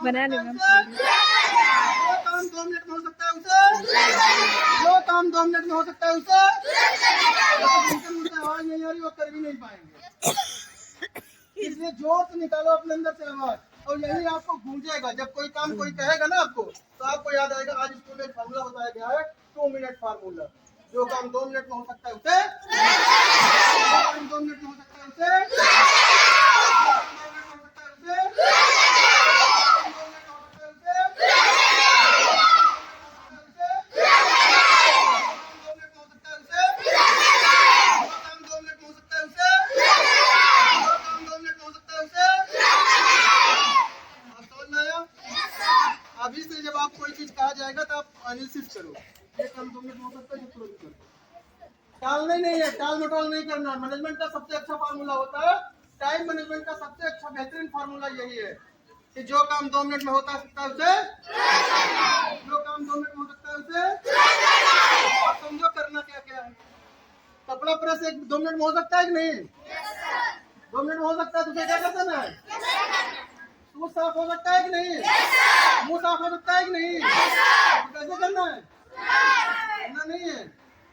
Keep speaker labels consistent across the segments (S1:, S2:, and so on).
S1: बना लूंगा।
S2: जो काम 2 मिनट में हो सकता है उसे, जो काम 2 मिनट में हो सकता है उसे आवाज नहीं आ रही वो कर भी नहीं पाएंगे। इसलिए जोर से निकालो अपने अंदर से आवाज, और यही आपको गूंजेगा। जब कोई काम कोई कहेगा ना आपको, तो आपको याद आएगा आज स्कूल में फार्मूला बताया गया है, 2 मिनट फार्मूला। जो काम 2 मिनट में हो सकता है उसे, जो काम 2 मिनट में हो सकता है उसे, अभी से जब आप कोई चीज कहा जाएगा तो आप एनालिसिस करो, ये काम 2 मिनट में हो सकता है, तुरंत करो। टालने नहीं है, टाल मटोल नहीं करना। मैनेजमेंट का सबसे अच्छा फार्मूला होता है, टाइम मैनेजमेंट का सबसे अच्छा बेहतरीन फार्मूला यही है कि जो काम 2 मिनट में होता सकता है उसे, जो काम 2 मिनट में हो सकता है उसे, और समझो करना क्या क्या है। कपड़ा प्रेस 2 मिनट में हो सकता है कि नहीं? 2 मिनट में हो सकता है तो उसे क्या कर देना है? सूट साफ हो सकता है कि नहीं? मुंह साफ हो सकता है कि नहीं? कैसे करना है? करना नहीं है,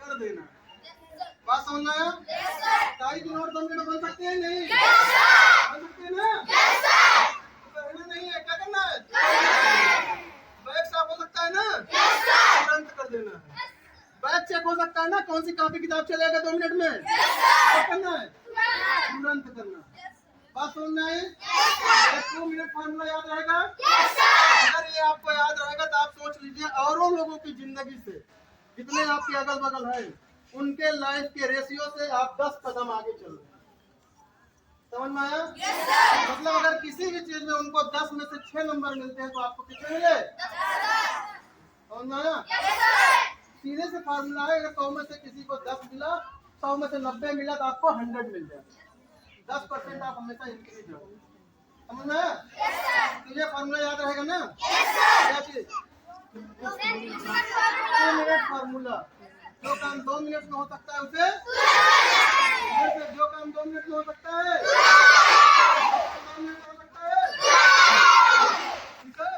S2: कर देना। बात समझ में आया? टाई की नोट 2 मिनट में बन सकती है नहीं? बन सकती है ना? करना नहीं है, क्या करना है? बैग साफ हो सकता है ना? तुरंत कर देना है। बैग चेक हो सकता है ना? कौन सी कॉपी किताब चलेगा 2 मिनट में? क्या करना है? तुरंत करना। बात समझ में आई? 2 मिनट फार्मूला याद रहेगा? अगर ये आपको याद रहेगा तो आप सोच लीजिए औरों लोगों की जिंदगी से, जितने आपके अगल बगल है, उनके लाइफ के रेशियो से आप 10 कदम आगे चल रहे हैं। समझ में आया? मतलब अगर किसी भी चीज में उनको 10 में से 6 नंबर मिलते हैं तो आपको कितने मिले? समझ में आया? सीधे से फार्मूला है, अगर 100 में से किसी को 10 मिला, 100 में से 90 मिला तो आपको 100 मिल जाएगा। 10% आप हमेशा इंक्रीज हो। समझ में आया? तो ये फार्मूला याद रहेगा ना? क्या चीज? 2 मिनट फार्मूला। जो काम 2 मिनट में हो सकता है उसे, जो काम 2 मिनट में हो सकता है, 2 मिनट में हो सकता है। ठीक है?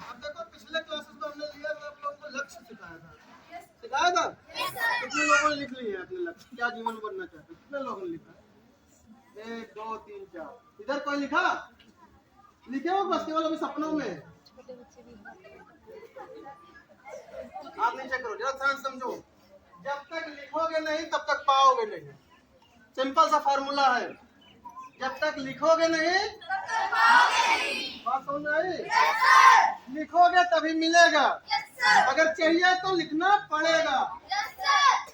S2: अब देखो पिछले क्लासेस में हमने लिया था, आप लोगों को लक्ष्य सिखाया था। सिखाया था? कितने लोगों ने लिख लिए अपने लक्ष्य, क्या जीवन बनना चाहते? कितने लोगों ने लिखा? 1 2 3 4। इधर कोई लिखा? लिखे हो बस केवल अभी सपनों में? आप नीचे करो, जरा ध्यान समझो। जब तक लिखोगे नहीं तब तक पाओगे नहीं। सिंपल सा फार्मूला है, जब तक लिखोगे नहीं तब तक पाओगे नहीं। बात समझ में आई? लिखोगे तभी मिलेगा। अगर चाहिए तो लिखना पड़ेगा।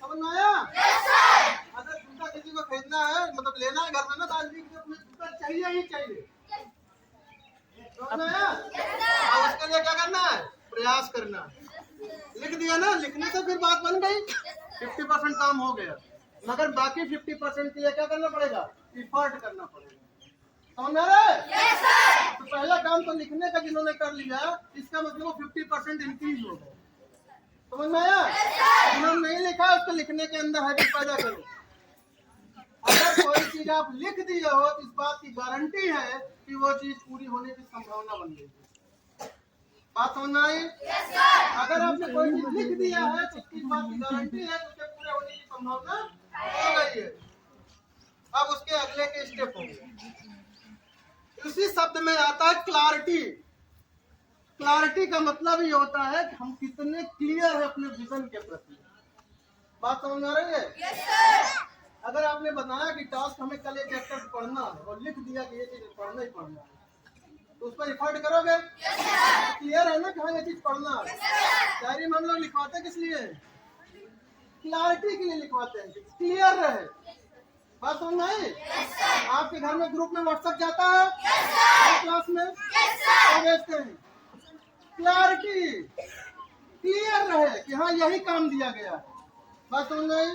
S2: समझ में आया? अगर जूता किसी को खरीदना है, मतलब लेना है घर में ना, तो आज जूता चाहिए ही चाहिए। समझ में आया? और उसके लिए क्या करना है? प्रयास करना। लिख दिया ना, लिखने से फिर बात बन गई, 50% काम हो गया। मगर बाकी 50% के लिए क्या करना पड़ेगा? एफर्ट करना पड़ेगा। समझ में आ रहा है? तो पहला काम तो लिखने का जिन्होंने कर लिया, इसका मतलब 50% इंक्रीज हो गया। समझ में आया? जिन्होंने नहीं लिखा उसको लिखने के अंदर हैबिट पैदा करो। अगर कोई चीज आप लिख दिए हो तो इस बात की गारंटी है कि वो चीज पूरी होने की संभावना बन गई। बात समझ में आई? अगर आपने कोई चीज लिख दिया है तो इसकी बात की गारंटी है कि उसके पूरे होने की संभावना हो गई है। अब उसके अगले के स्टेप होंगे। इसी शब्द में आता है क्लैरिटी। क्लैरिटी का मतलब ये होता है कि हम कितने क्लियर है अपने विजन के प्रति। बात समझ में आ रही है? अगर आपने बताया कि टास्क हमें कल ये चैप्टर पढ़ना है और लिख दिया कि ये चीज पढ़ना ही पढ़ना है, तो उस पर एफर्ट करोगे? क्लियर है ना कि हाँ ये चीज पढ़ना है। डायरी में हम लोग लिखवाते किस लिए? क्लैरिटी के लिए लिखवाते हैं, क्लियर रहे। बात समझ में आई? आपके घर में ग्रुप में व्हाट्सएप जाता है? क्लास में भेजते हैं। क्लैरिटी, क्लियर रहे कि हाँ यही काम दिया गया है। बात समझ में आई?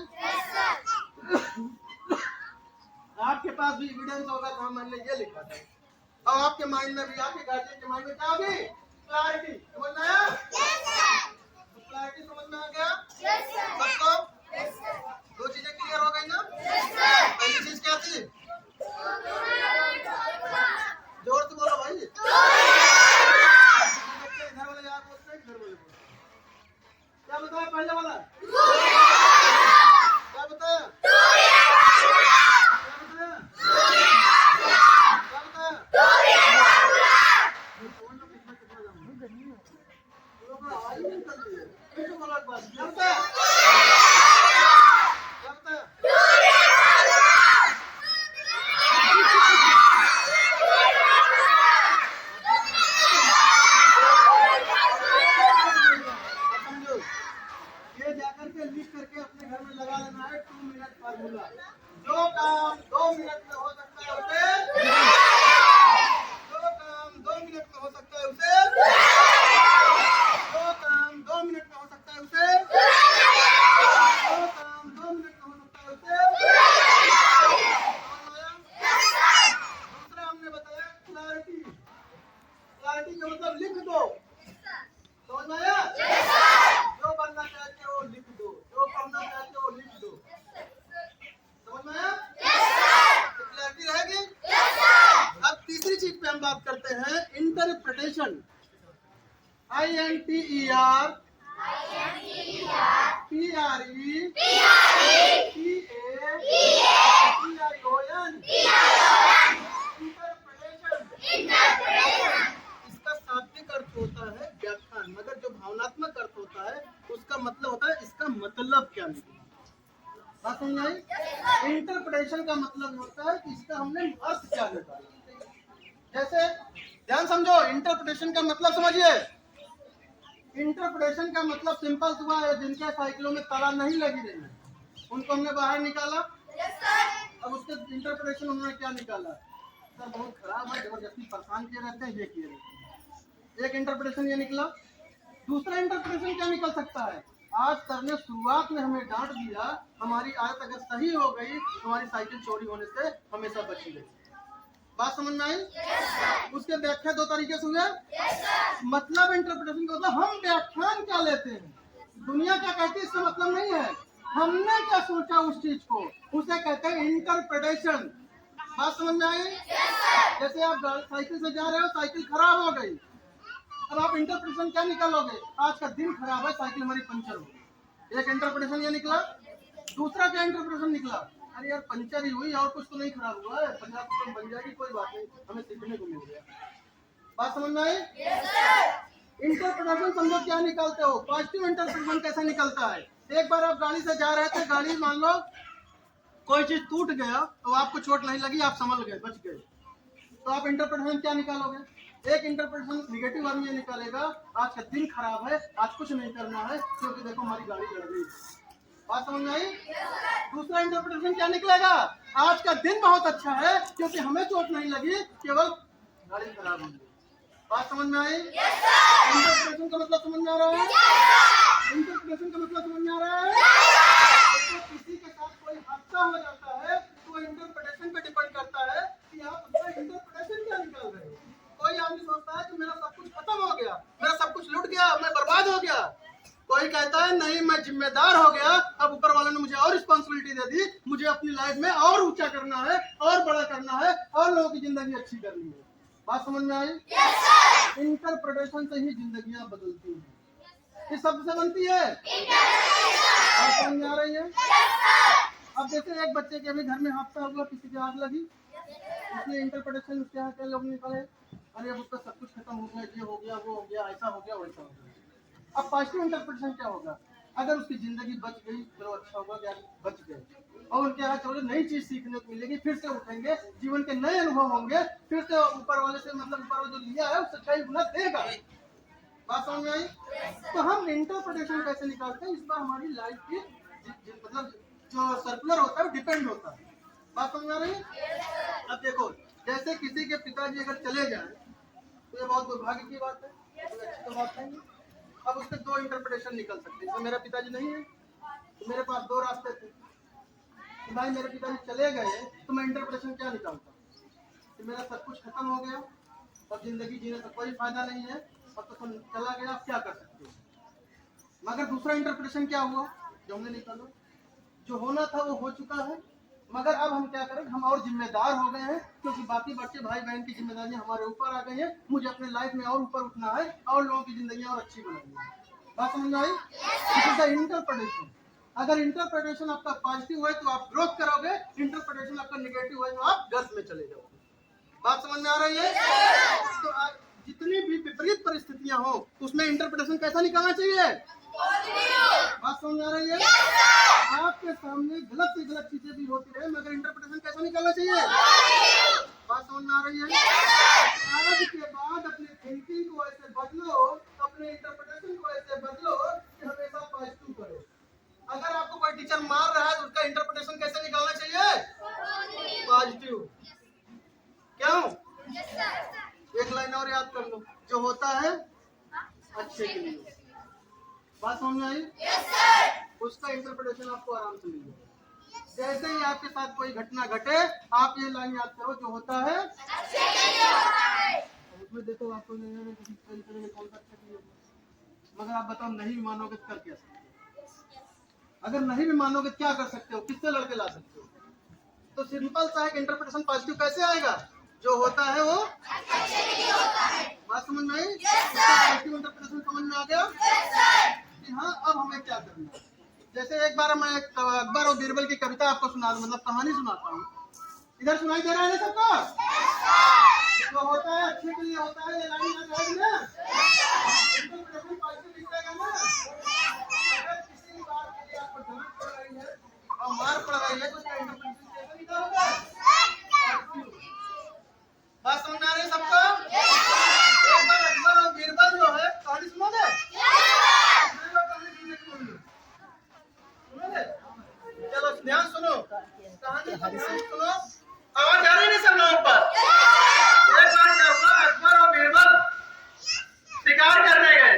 S2: आपके पास भी एविडेंस होगा कि हमने ये लिखा था, और आपके माइंड में भी, आपके गार्जियन के माइंड में क्या होगी? क्लैरिटी। समझ में आया? क्लैरिटी समझ में आ गया सबको? 2 चीजें क्लियर हो गई ना? पहली चीज क्या थी? जोर से बोलो भाई। इसका मतलब लिख दो। समझ में आया? जो बनना चाहते हो लिख दो, जो पढ़ना चाहते हो लिख दो। समझ में आया? क्लैरिटी रहेगी? अब तीसरी चीज पे हम बात करते हैं, इंटरप्रिटेशन। INTER PRE interpretation. इसका शाब्दिक अर्थ होता है व्याख्यान, मगर जो भावनात्मक अर्थ होता है उसका मतलब होता है इसका मतलब क्या निकला। बात समझ आई? इंटरप्रिटेशन का मतलब होता है कि इसका हमने अर्थ क्या निकाला। जैसे ध्यान समझो, इंटरप्रिटेशन का मतलब समझिए। इंटरप्रिटेशन का मतलब सिंपल हुआ है, जिनके साइकिलों में ताला नहीं लगी रही है उनको हमने बाहर निकाला। अब उसके इंटरप्रिटेशन उन्होंने क्या निकाला, सर बहुत खराब है, जबरदस्ती परेशान किए रहते हैं, ये किए रहते हैं। एक इंटरप्रिटेशन ये निकला। दूसरा इंटरप्रिटेशन क्या निकल सकता है, आज सर ने शुरुआत में हमें डांट दिया, हमारी आदत अगर सही हो गई तो हमारी साइकिल चोरी होने से हमेशा बची गई। बात समझ में आई? उसके व्याख्या दो तरीके से हुए। मतलब इंटरप्रिटेशन का मतलब हम व्याख्यान क्या लेते हैं, दुनिया क्या कहती है इसका मतलब नहीं है, हमने क्या सोचा उस चीज को, उसे कहते हैं इंटरप्रिटेशन। बात समझ में आई? जैसे आप साइकिल से जा रहे हो, साइकिल खराब हो गई, अब आप इंटरप्रिटेशन क्या निकालोगे, आज का दिन खराब है, साइकिल हमारी पंचर हो गई। एक इंटरप्रिटेशन ये निकला। दूसरा क्या इंटरप्रिटेशन निकला, अरे यार पंचर ही हुई और कुछ तो नहीं खराब हुआ है, 50% बन जाएगी, कोई बात नहीं, हमें सीखने को मिल गया। बात समझ में आई? इंटरप्रिटेशन समझो क्या निकालते हो। पॉजिटिव इंटरप्रिटेशन कैसे निकलता है, एक बार आप गाड़ी से जा रहे थे, गाड़ी मान लो कोई चीज टूट गया तो आपको चोट नहीं लगी, आप संभल गए, बच गए, तो आप इंटरप्रिटेशन क्या निकालोगे। एक इंटरप्रिटेशन निगेटिव आदमी ये निकालेगा, आज का दिन खराब है, आज कुछ नहीं करना है क्योंकि देखो हमारी गाड़ी जल गई। बात समझ में आई? दूसरा इंटरप्रिटेशन क्या निकलेगा, आज का दिन बहुत अच्छा है क्योंकि हमें चोट नहीं लगी, केवल गाड़ी खराब हो गई। बात समझ में आई? इंटरप्रिटेशन का मतलब समझ में आ रहा है? इंटरप्रिटेशन का मतलब समझ में आ रहा है? तो किसी के साथ कोई हादसा हो जाता है तो इंटरप्रिटेशन पे डिपेंड करता है कि आप उसका इंटरप्रिटेशन क्या निकाल रहे हो। कोई आदमी सोचता है कि मेरा सब कुछ खत्म हो गया, मेरा सब कुछ लूट गया, मैं बर्बाद हो गया। कोई कहता है नहीं मैं जिम्मेदार हो गया, अब ऊपर वाले ने मुझे और रिस्पॉन्सिबिलिटी दे दी, मुझे अपनी लाइफ में और ऊंचा करना है, और बड़ा करना है, और लोगों की जिंदगी अच्छी करनी है। बात समझ में आई? इंटरप्रिटेशन से ही जिंदगियां बदलती हैं। किस शब्द से बनती है? बात समझ में आ रही है? अब जैसे एक बच्चे के अभी घर में हादसा हुआ, किसी की आग लगी, उसने इंटरप्रिटेशन क्या क्या लोग निकाले, अरे अब उसका सब कुछ खत्म हो गया, ये हो गया, वो हो गया, ऐसा हो गया, वैसा हो गया। अब पॉजिटिव इंटरप्रिटेशन क्या होगा, अगर उसकी जिंदगी बच गई तो अच्छा होगा, क्या बच गए, और उनके यहाँ चलो नई चीज सीखने को मिलेगी, फिर से उठेंगे, जीवन के नए अनुभव होंगे, फिर से ऊपर वाले से मतलब ऊपर वाले जो लिया है उससे कई गुना देगा। बात समझ में आई? तो हम इंटरप्रिटेशन कैसे निकालते हैं, इस पर हमारी लाइफ की मतलब जो सर्कुलर होता है डिपेंड होता है। बात समझ में आ रही है? अब देखो, जैसे किसी के पिताजी अगर चले जाए तो ये बहुत दुर्भाग्य की बात है, कोई अच्छी तो बात नहीं है। अब उसके दो इंटरप्रिटेशन निकल सकते हैं। तो मेरे पिताजी नहीं है तो मेरे पास दो रास्ते थे, तो भाई मेरे पिताजी चले गए तो मैं इंटरप्रिटेशन क्या निकालता, कि मेरा सब कुछ खत्म हो गया, अब जिंदगी जीने का कोई फायदा नहीं है, अब तो चला गया, अब क्या कर सकते हो। मगर दूसरा इंटरप्रिटेशन क्या हुआ जो हमने निकाला, जो होना था वो हो चुका है, मगर अब हम क्या करें, हम और जिम्मेदार हो गए हैं क्योंकि बाकी बच्चे भाई बहन की जिम्मेदारियां हमारे ऊपर आ गई हैं, मुझे अपने लाइफ में और ऊपर उठना है और लोगों की जिंदगी और अच्छी बनानी है। बात समझ में आई? This is the interpretation. अगर इंटरप्रिटेशन आपका पॉजिटिव है तो आप ग्रोथ करोगे, इंटरप्रिटेशन आपका नेगेटिव है तो आप गर्त में चले जाओगे। बात समझ में आ रही है? तो जितनी भी विपरीत परिस्थितियां हो उसमें इंटरप्रिटेशन कैसा निकालना चाहिए। बात समझ में आ रही है? आपके सामने गलत से गलत चीजें भी होती रहे मगर इंटरप्रिटेशन कैसा निकालना चाहिए। बात समझ में आ रही है? आज के बाद अपने थिंकिंग को ऐसे बदलो, अपने इंटरप्रिटेशन को ऐसे बदलो कि हमेशा पॉजिटिव करो। अगर आपको कोई टीचर मार रहा है तो उसका इंटरप्रिटेशन कैसे निकालना चाहिए, पॉजिटिव। क्यों? एक लाइन और याद कर लो, जो होता है अच्छे के लिए। बात समझ में आई? उसका इंटरप्रिटेशन आपको आराम से मिल जाएगा। जैसे ही आपके साथ कोई घटना घटे आप ये लाइन याद करो, जो होता है उसमें देखो आपको कौन सा अच्छा चाहिए, मगर आप बताओ नहीं भी मानोगे तो कर क्या सकते हो? अगर नहीं भी मानोगे तो क्या कर सकते हो? किससे लड़के ला सकते हो? तो सिंपल सा है, इंटरप्रिटेशन पॉजिटिव कैसे आएगा? जो होता है वो बात समझ में आई? पॉजिटिव इंटरप्रिटेशन समझ में आ गया कि हाँ अब हमें क्या करना है। जैसे एक बार मैं अकबर और बीरबल की कविता आपको सुना, मतलब कहानी सुनाता हूँ। इधर सुनाई दे रहा है ना सबको? जो होता है अच्छे के लिए होता है, ये लाइन आ जाएगी ना? इंटरप्रिटेशन पॉजिटिव दिखेगा ना? अगर किसी बात के लिए आपको डांट पड़ रही है और मार पड़ रही है तो उसका इंटरप्रिटेशन कैसे निकला होगा? बात समझ में आ रही है सबको? एक बार अकबर और बीरबल जो है कहानी सुनोगे? सुनोगे? चलो ध्यान सुनो, कहानी सुनो। आवाज आ रही नहीं सब लोगों पर? एक बार क्या हुआ, अकबर और बीरबल शिकार करने गए।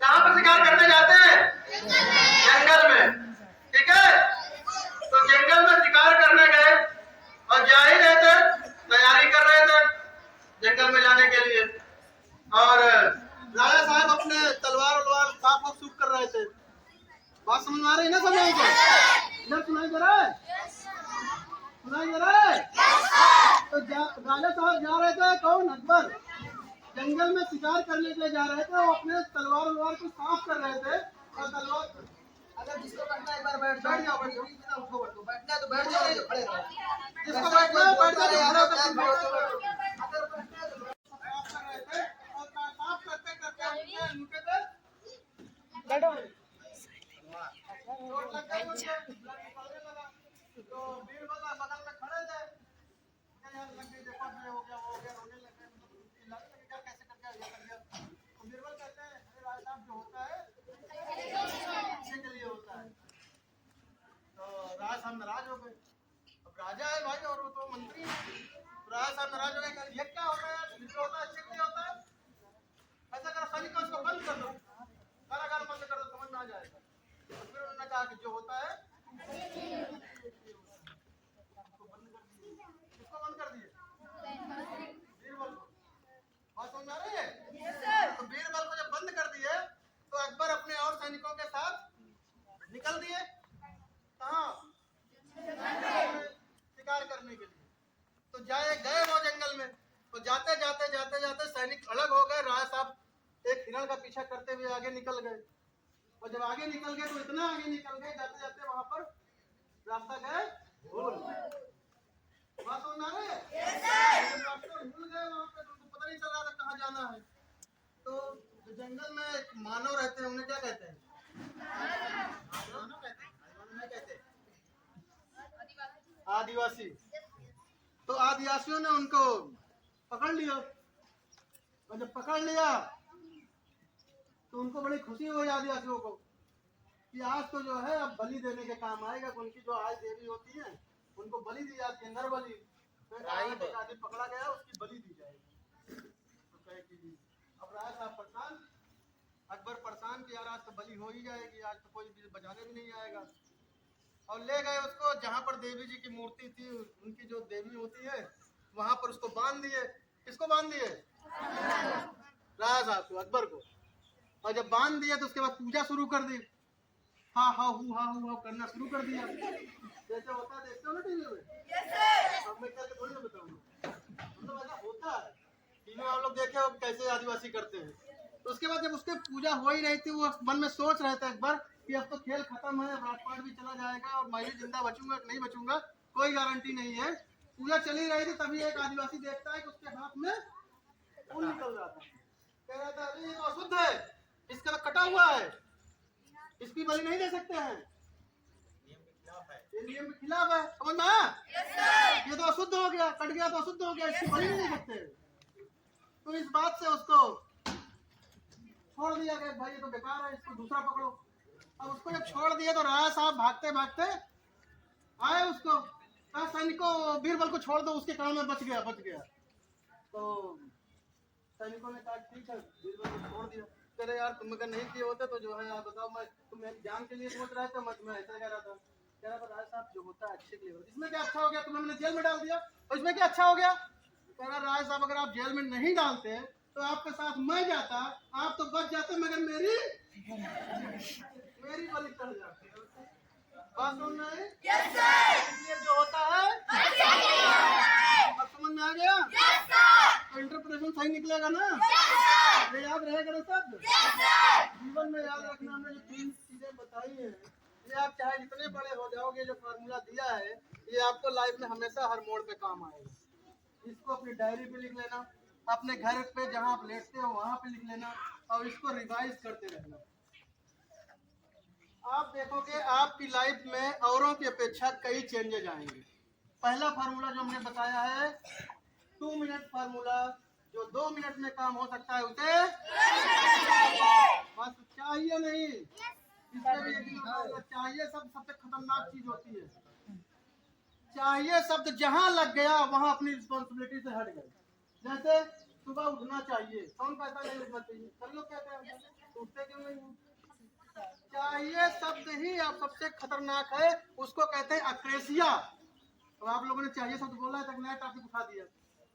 S2: कहाँ पर शिकार करने जाते हैं? जंगल में, ठीक है? तो जंगल में शिकार करने गए और जा ही रहे थे, तैयारी कर रहे थे जंगल में जाने के लिए। और राजा साहब अपने तलवार वलवार साफ सूख कर रहे थे। बात समझ में आ रही है ना सब लोगों को? इधर सुनाई दे रहा है? सुनाई दे रहा है? तो राजा साहब जा रहे थे, कौन? अकबर जंगल में शिकार करने के लिए जा रहे थे। वो अपने तलवार वलवार को साफ कर रहे थे और तलवार, अगर जिसको बैठना है एक बार बैठ जाओ, बैठ जाओ, उठो बैठो, बैठना है तो बैठ जाओ, नहीं तो खड़े रहो। जिसको बैठना है बैठ जाओ, अगर बैठना है तो साफ कर रहे थे और साफ करते करते उनके पे बैठो चोट लग गई, उनके ब्लड निकलने लगा। तो बीरबल बगल में खड़े थे, यार लग गई, देखो ये हो गया वो हो गया, रोने लगे, मतलब लगे कि क्या कैसे कर गया, ये कर गया। तो बीरबल कहते हैं अरे राजा साहब जो होता है अच्छे के लिए होता है। तो राजा साहब नाराज हो गए। अब राजा है भाई और वो तो मंत्री है। राजा साहब नाराज हो गए, ये क्या होता है, जो होता है अच्छे के लिए होता है, ऐसा करो सैनिक उसको बंद कर दो, कारागार बंद कर दो, समझ में आ जाएगा। फिर उन्होंने कहा कि जो होता है किसको बंद कर दिए? बीरबल को। बात समझ में आ रही है? तो बीरबल को जब बंद कर दिए तो अकबर अपने और सैनिकों के साथ निकल दिए। कहाँ? शिकार करने के लिए। तो गए वो जंगल में। तो जाते जाते जाते जाते सैनिक अलग हो गए। राजा साहब एक हिरण का पीछा करते हुए आगे निकल गए। और जब आगे निकल गए तो इतना आगे निकल गए, जाते जाते वहां पर रास्ता गए भूल। बात समझ में आ रही है? रास्ता भूल गए वहां पे, उनको पता नहीं चल रहा था कहाँ जाना है। तो जंगल में एक मानव रहते हैं, उन्हें क्या कहते हैं? मानव कहते हैं, नहीं कहते आदिवासी। तो आदिवासियों ने उनको पकड़ लिया और जब पकड़ लिया तो उनको बड़ी खुशी हुई आदिवासियों को कि आज तो जो है अब बलि देने के काम आएगा। उनकी जो आज देवी होती है उनको बलि दी जाती है, नर बलि। आदमी पकड़ा गया, उसकी बलि दी जाएगी। तो कहे कि अब राजा साहब परेशान, अकबर परेशान कि यार आज तो बलि हो ही जाएगी, आज तो कोई बचाने भी नहीं आएगा। और ले गए उसको जहाँ पर देवी जी की मूर्ति थी, उनकी जो देवी होती है वहां पर उसको बांध दिए। किसको बांध दिए? राजा साहब को, अकबर को। और जब बांध दिया तो उसके बाद पूजा शुरू कर दी। हाँ हाँ हूँ करना शुरू कर दिया, जैसे होता है देखते हो ना टीवी में। अब मैं करके थोड़ी ना बताऊंगा, मतलब ऐसा होता है। टीवी में आप लोग देखे हो कैसे आदिवासी करते हैं। तो उसके बाद जब उसके पूजा हो ही रही थी, वो मन में सोच रहे थे अकबर कि अब तो खेल खत्म है, राजपाट भी चला जाएगा और मैं भी जिंदा बचूंगा कि नहीं बचूंगा कोई गारंटी नहीं है। पूजा चली रही थी, तभी एक आदिवासी देखता है कि उसके हाथ में खून निकल रहा था। कह रहा था अरे ये तो अशुद्ध है, इसका तो कटा हुआ है, इसकी बलि नहीं दे सकते हैं, ये नियम के खिलाफ है। समझ में आया? ये तो अशुद्ध हो गया, कट गया तो अशुद्ध हो गया, इसकी बलि नहीं दे सकते। तो इस बात से उसको छोड़ दिया गया, भाई ये तो बेकार है, इसको दूसरा पकड़ो। अब उसको जब छोड़ दिया तो राजा साहब भागते भागते आए उसको, कहा सैनिकों बीरबल को छोड़ दो, उसके काम में बच गया। तो सैनिकों ने कहा ठीक है, बीरबल को छोड़ दिया। कह रहे यार तुम अगर नहीं किए होते तो जो है आप बताओ, मैं तुम मेरी जान के लिए सोच रहे थे, मैं ऐसा कह रहा था। कह रहा था राजा साहब जो होता है अच्छे के लिए होता है, इसमें क्या अच्छा हो गया? तुम्हें मैंने जेल में डाल दिया और इसमें क्या अच्छा हो गया? कह रहा राय साहब अगर आप जेल में नहीं डालते तो आपके साथ मैं जाता, आप तो बच जाते, मगर मेरी बलि चढ़ जाती। बात समझ में आई? इसलिए जो होता है अब समझ में आ गया? तो इंटरप्रिटेशन सही निकलेगा ना? ये याद रहेगा ना सब? जीवन में याद रखना, हमने जो 3 चीजें बताई हैं, ये आप चाहे जितने बड़े हो जाओगे, जो फार्मूला दिया है ये आपको लाइफ में हमेशा हर मोड़ पे काम आएगा। इसको अपनी डायरी पे लिख लेना, अपने घर पे जहाँ आप लेटते हो वहां पे लिख लेना, और इसको रिवाइज करते रहना। आप देखोगे आपकी लाइफ में औरों की अपेक्षा कई चेंजेज आएंगे। पहला फार्मूला जो हमने बताया है 2 मिनट फार्मूला, जो 2 मिनट में काम हो सकता है उसे बस चाहिए नहीं। इसमें भी चाहिए शब्द सबसे खतरनाक चीज होती है। चाहिए शब्द जहां लग गया वहां अपनी रिस्पॉन्सिबिलिटी से हट गए। जैसे सुबह उठना चाहिए, कौन कहता नहीं उठना चाहिए? सब लोग कहते हैं, उठते क्यों नहीं? चाहिए शब्द ही आप सबसे खतरनाक है, उसको कहते हैं अक्रेसिया। तो आप लोगों ने चाहिए शब्द बोला है तो नया टॉपिक उठा दिया,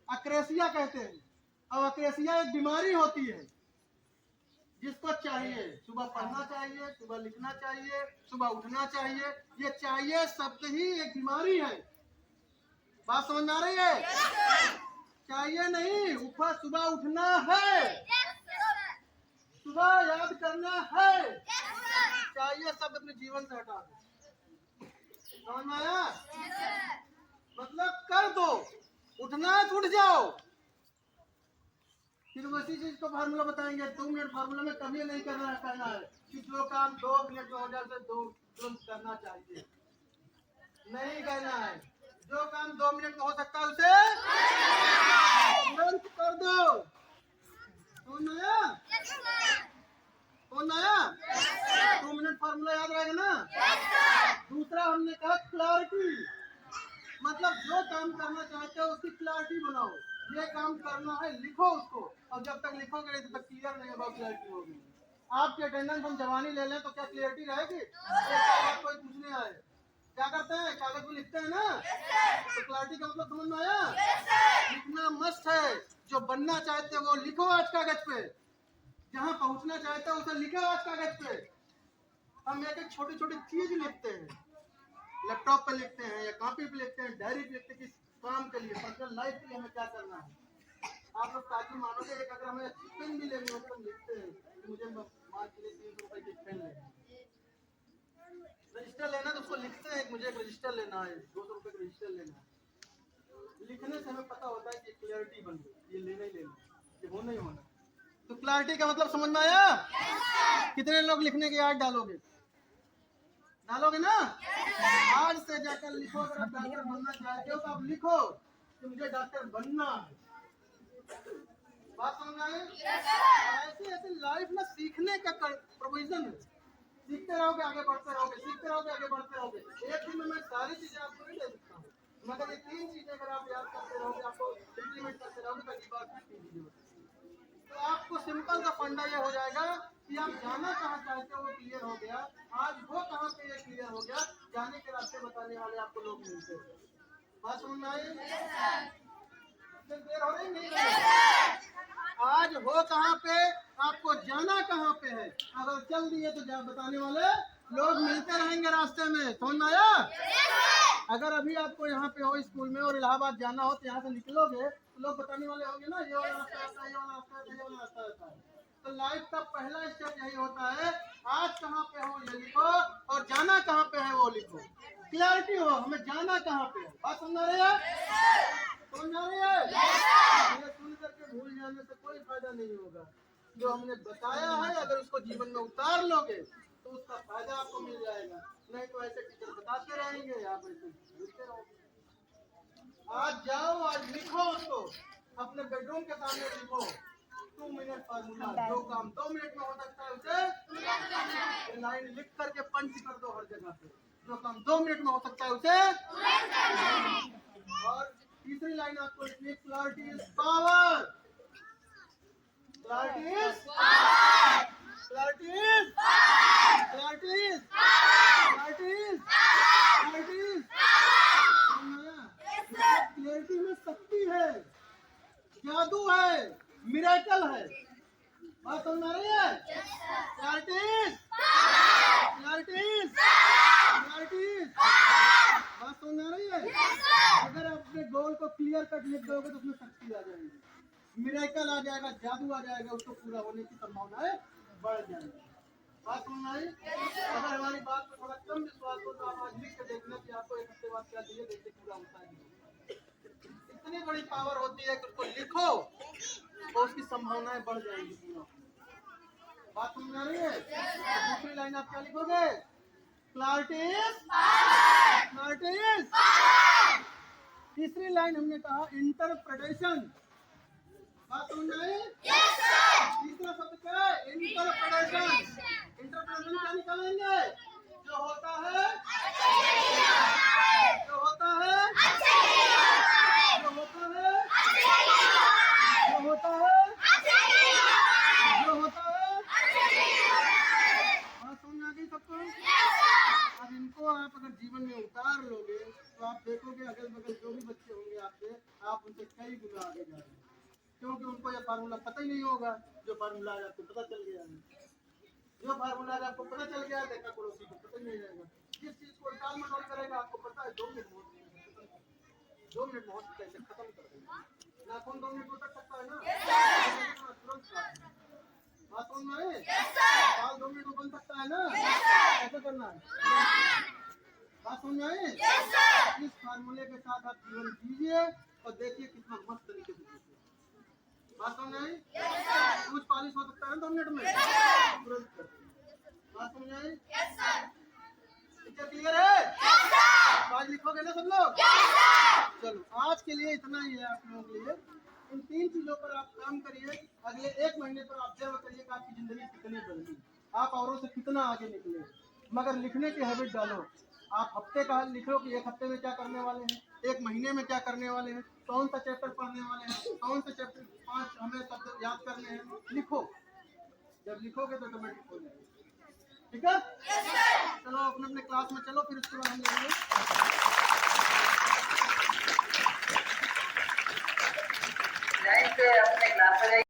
S2: अक्रेसिया कहते हैं। और अक्रेसिया एक बीमारी होती है जिसको चाहिए सुबह पढ़ना चाहिए, सुबह लिखना चाहिए, सुबह उठना चाहिए, ये चाहिए शब्द ही एक बीमारी है। बात समझ में आ रही है? चाहिए नहीं, ऊपर सुबह उठना है, सुबह याद करना है। चाहिए शब्द अपने जीवन से हटा दो। समझ में आया? मतलब कर दो, उठना है तो उठ जाओ। फिर उसी चीज को फार्मूला बताएंगे, 2 मिनट फार्मूला में कभी नहीं करना है कि जो काम 2 मिनट में हो जाए उसे तुरंत करना चाहिए, नहीं करना है। जो काम 2 मिनट में हो सकता है उसे तुरंत कर दो। कौन आया? 2 मिनट फार्मूला याद रहेगा ना? दूसरा हमने कहा क्लैरिटी, मतलब जो काम करना चाहते हो उसकी क्लैरिटी बनाओ। ये काम करना है, लिखो उसको, और जब तक लिखोगे नहीं तब तक क्लियर नहीं होगा, क्लैरिटी होगी। आपकी अटेंडेंस हम जवानी ले लें तो क्या क्लियरिटी रहेगी? कोई पूछने आए क्या करते हैं? कागज पे लिखते हैं ना? तो क्लैरिटी का मतलब समझ में आया? लिखना मस्ट है। जो बनना चाहते हो वो लिखो आज कागज पे, जहाँ पहुँचना चाहते हो उसे लिखो आज कागज पे। हम एक एक छोटी छोटी चीज लिखते हैं, लैपटॉप पे लिखते हैं या कॉपी पे लिखते हैं, डायरी पे लिखते हैं, किस काम के लिए, पर्सनल लाइफ के लिए हमें क्या करना है। आप लोग ताकि मानोगे कि अगर हमें पेन भी लेनी हो तो हम लिखते हैं कि मुझे मार्च के लिए 300 रुपए की पेन लेनी है। रजिस्टर लेना तो उसको लिखते हैं, मुझे एक रजिस्टर लेना है, 200 रुपए का रजिस्टर लेना है। लिखने से हमें पता होता है कि क्लैरिटी बन गई, ये लेना ही लेना, ये होना ही होना। तो क्लैरिटी का मतलब समझ में आया? कितने लोग लिखने की याद डालोगे ना? आज से जाकर लिखो, अगर आप डॉक्टर बनना चाहते हो तो आप लिखो कि मुझे डॉक्टर बनना है। बात समझ में आई? ऐसे ऐसे लाइफ में सीखने का प्रोविजन है। सीखते रहोगे आगे बढ़ते रहोगे, सीखते रहोगे आगे बढ़ते रहोगे। एक दिन में मैं सारी चीजें आपको नहीं दे सकता हूँ, मगर ये 3 चीजें अगर आप याद करते रहोगे, आपको इम्प्लीमेंट करते रहोगे तो अगली बार 3 चीजें होती। तो आपको सिंपल सा फंडा ये हो जाएगा कि आप जाना कहाँ चाहते हो वो क्लियर हो गया, आज वो कहाँ पे ये क्लियर हो गया, जाने के रास्ते बताने वाले आपको लोग मिलते हैं। बात समझ में आई? देर हो रही नहीं? आज हो कहाँ पे, आपको जाना कहाँ पे है, अगर चल दिए तो बताने वाले लोग मिलते रहेंगे रास्ते में। समझ में आया? अगर अभी आपको यहाँ पे हो स्कूल में और इलाहाबाद जाना हो तो यहाँ से निकलोगे तो लोग बताने वाले होंगे ना, ये वाला रास्ता आता है, ये वाला रास्ता आता है, ये वाला रास्ता आता है। तो लाइफ का पहला स्टेप यही होता है, आज कहाँ पे हो ये लिखो और जाना कहाँ पे है वो लिखो। क्लैरिटी हो हमें जाना कहाँ पे है। बात समझ रही है? समझ आ रही है? ये सुन करके भूल जाने से कोई फायदा नहीं होगा। जो हमने बताया है अगर उसको जीवन में उतार लोगे तो उसका फायदा आपको मिल जाएगा, नहीं तो ऐसे टीचर बताते रहेंगे, आप ऐसे भूलते रहोगे। आज जाओ, आज लिखो उसको, अपने बेडरूम के सामने लिखो 2 मिनट फार्मूला, जो काम 2 मिनट में हो सकता है उसे लाइन लिख करके पंच कर दो हर जगह पे। जो काम 2 मिनट में हो सकता है उसे। और तीसरी लाइन आपको लिखनी, clarity is power. Clarity is power. Clarity is power. Clarity is power. Clarity is power. Clarity is power. Clarity में शक्ति है। मिरेकल है। बात समझ आ रही है? Clarities, clarities, clarities. बात समझ आ रही है? अगर आप अपने गोल को क्लियर कट लिख दोगे तो उसमें शक्ति आ जाएगी, मिरेकल आ जाएगा, जादू आ जाएगा, उसको पूरा होने की संभावनाएं बढ़ जाएंगी। बात समझ आई? अगर हमारी बात पर थोड़ा कम विश्वास हो तो आप आज लिख के देखना कि आपको एक हफ्ते बाद क्या चाहिए, देखते पूरा होता है। इतनी बड़ी पावर होती है कि उसको लिखो तो उसकी संभावनाएं बढ़ जाएंगी पूरा। बात समझ आ रही है? दूसरी लाइन आप क्या लिखोगे? Clarities, clarities. तीसरी लाइन हमने कहा इंटरप्रिटेशन। बात समझ आई? तीसरा शब्द क्या है? इंटरप्रिटेशन। इंटरप्रिटेशन क्या निकालेंगे? जो होता है, जो होता है, जो होता है, जो होता है, जो होता है। बात समझ आ गई सबको? अब इनको आप अगर जीवन में उतार लोगे तो आप देखोगे अगल बगल जो भी बच्चे होंगे आपसे, आप उनसे कई गुना आगे जा रहे हैं, क्योंकि उनको यह फार्मूला पता ही नहीं होगा। जो फार्मूला आज आपको पता चल गया है, जो फार्मूला आज आपको पता चल गया है, देखा पड़ोसी को पता ही नहीं रहेगा। जिस चीज को टाल मटोल करेगा आपको पता है 2 मिनट में 2 मिनट में कैसे खत्म कर देगा। नाखून 2 मिनट में कट सकता है ना, तुरंत। बात समझ में आई? बाल 2 मिनट में बन सकता है ना, कैसे करना है? बात समझ में आई? इस फार्मूले के साथ आप जीवन जीजिए और देखिए कितना मस्त तरीके से जीजिए। बात समझ आई? कुछ पॉलिश हो सकता है 2 मिनट में, तुरंत कर दीजिए। बात समझ आई? पिक्चर क्लियर है? आज लिखोगे ना सब लोग? चलो आज के लिए इतना ही है आप लोगों के लिए। इन 3 चीजों पर आप काम करिए। अगले 1 महीने पर ऑब्जर्व करिए कि आपकी जिंदगी कितनी बदली, आप औरों से कितना आगे निकले। मगर लिखने की हैबिट डालो। आप हफ्ते का लिखो कि 1 हफ्ते में क्या करने वाले हैं, 1 महीने में क्या करने वाले हैं, कौन सा चैप्टर पढ़ने वाले हैं, कौन सा चैप्टर 5 हमें शब्द याद करने हैं। लिखो, जब लिखोगे तो ऑटोमेटिक हो जाएगा। ठीक है? चलो अपने अपने क्लास में चलो, फिर उसके बाद हम लेंगे।
S1: अपने क्लास में